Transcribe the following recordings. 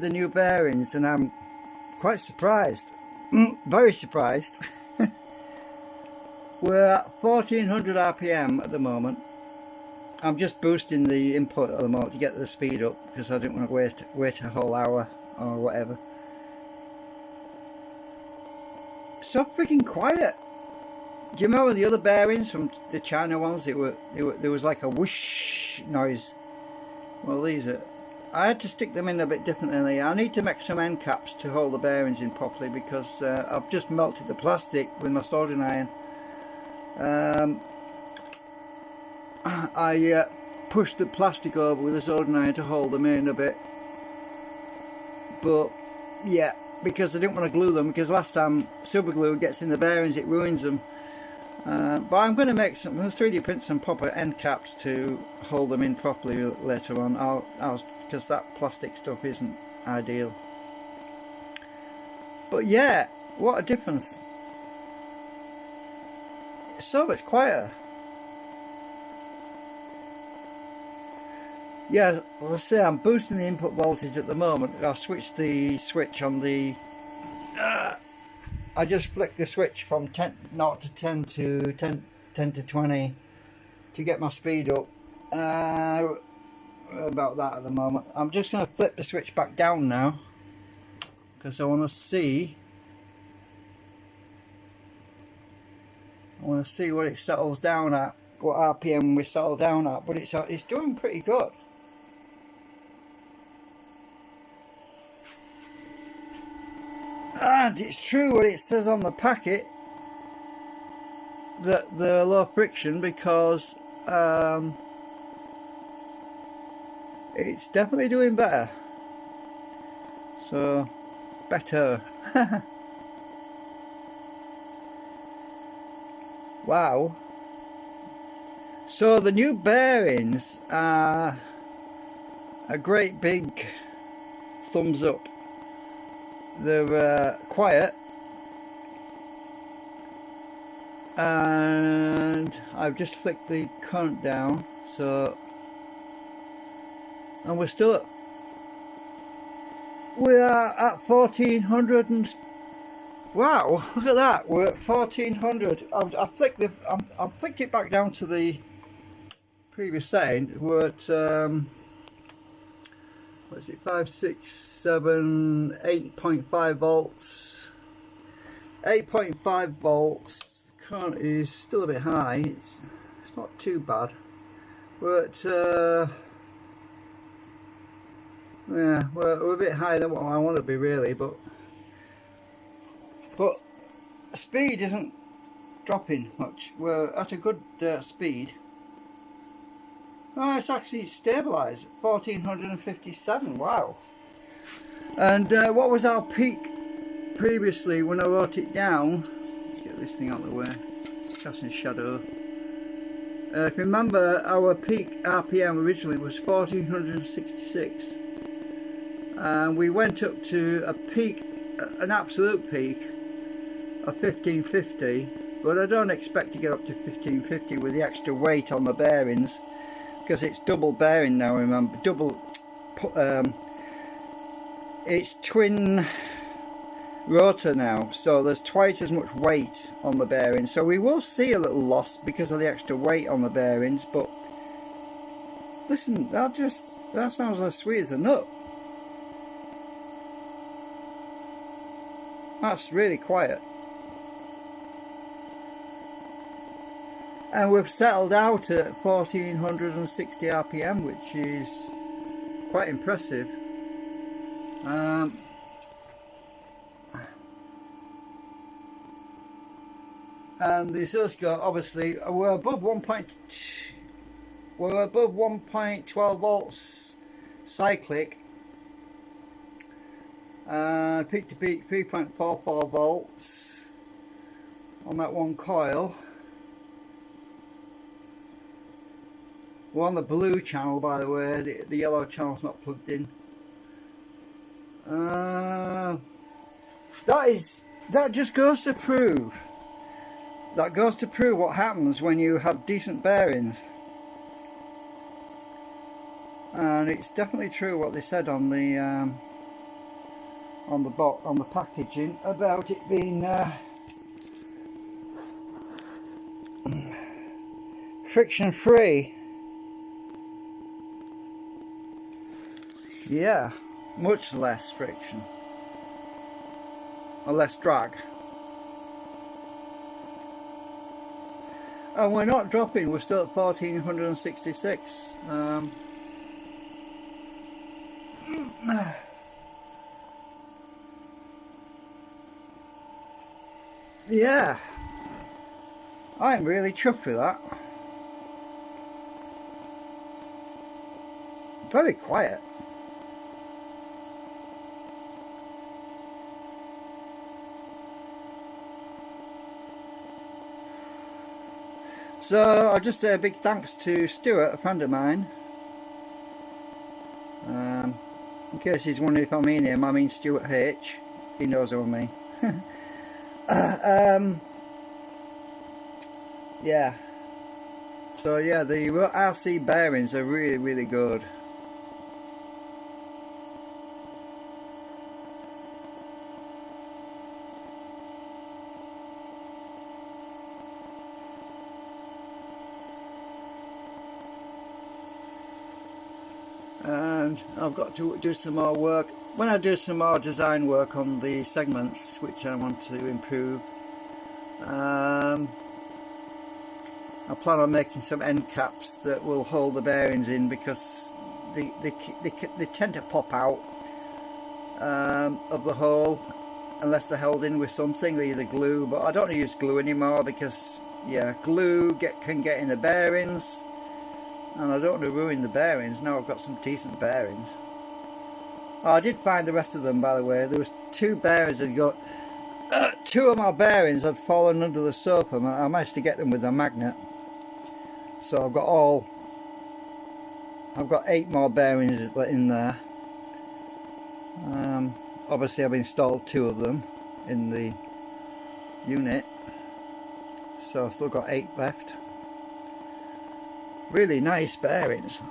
the new bearings and I'm quite surprised, very surprised. We're at 1400 RPM at the moment. I'm just boosting the input at the moment to get the speed up because I didn't want to wait a whole hour or whatever. So freaking quiet. Do you remember the other bearings from the China ones? There was like a whoosh noise. Well, these are, I had to stick them in a bit differently. I need to make some end caps to hold the bearings in properly because I've just melted the plastic with my soldering iron. I pushed the plastic over with a soldering iron to hold them in a bit, but yeah, because I didn't want to glue them, because last time super glue gets in the bearings it ruins them. But I'm going to make some 3D print some proper end caps to hold them in properly later on. Because that plastic stuff isn't ideal. But yeah, what a difference! It's so much quieter. Yeah, let's say I'm boosting the input voltage at the moment. I switched the switch on the. I just flicked the switch from 10 to 10 to 10 to 20 to get my speed up. About that at the moment. I'm just going to flip the switch back down now because I want to see. What it settles down at, what RPM we settle down at. But it's doing pretty good. And it's true what it says on the packet, that the low friction, because it's definitely doing better. So better. Wow. So the new bearings are a great big thumbs up. They're quiet, and I've just flicked the current down, so, and we are at 1400 and wow, look at that, we're at 1400. I flicked it back down to the previous setting. We're at what is it, 5, 6, 7, 8.5 volts. 8.5 volts. Current is still a bit high. It's not too bad. We're at yeah, we're a bit higher than what I want to be really, but speed isn't dropping much. We're at a good speed. Oh, it's actually stabilised at 1457, wow. And what was our peak previously when I wrote it down? Let's get this thing out of the way, casting shadow. If you remember, our peak RPM originally was 1466. And we went up to a peak, an absolute peak of 1550. But I don't expect to get up to 1550 with the extra weight on the bearings, because it's double bearing now, remember, it's twin rotor now, so there's twice as much weight on the bearings, so we will see a little loss because of the extra weight on the bearings. But listen, that sounds as sweet as a nut. That's really quiet. And we've settled out at 1460 RPM, which is quite impressive. And the oscilloscope, obviously, we're above 1.12 volts cyclic. Peak to peak 3.44 volts on that one coil. We're on the blue channel, by the way. The yellow channel's not plugged in. That just goes to prove. That goes to prove what happens when you have decent bearings. And it's definitely true what they said on the on the packaging about it being friction free. Yeah, much less friction or less drag. And we're not dropping, we're still at 1466. Yeah, I'm really chuffed with that. Very quiet. So I'll just say a big thanks to Stuart, a friend of mine. In case he's wondering if I mean him, I mean Stuart H. He knows who I mean. Yeah. So yeah, the RC bearings are really good. And I've got to do some more work. When I do some more design work on the segments, which I want to improve, I plan on making some end caps that will hold the bearings in, because they tend to pop out of the hole unless they're held in with something, either glue. But I don't use glue anymore because, yeah, glue can get in the bearings, and I don't want to ruin the bearings. Now I've got some decent bearings. Oh, I did find the rest of them, by the way. There was 2 bearings that got two of my bearings had fallen under the sofa. I managed to get them with a magnet. So I've got 8 more bearings in there. Obviously I've installed 2 of them in the unit, so I've still got 8 left. Really nice bearings.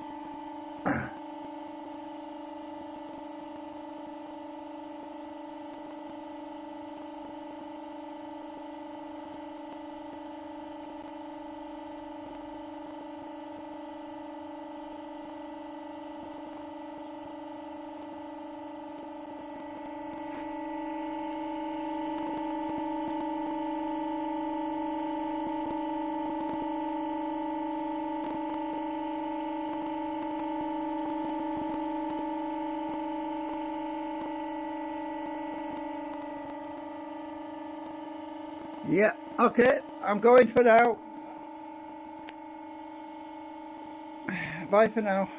Yeah, okay, I'm going for now. Bye for now.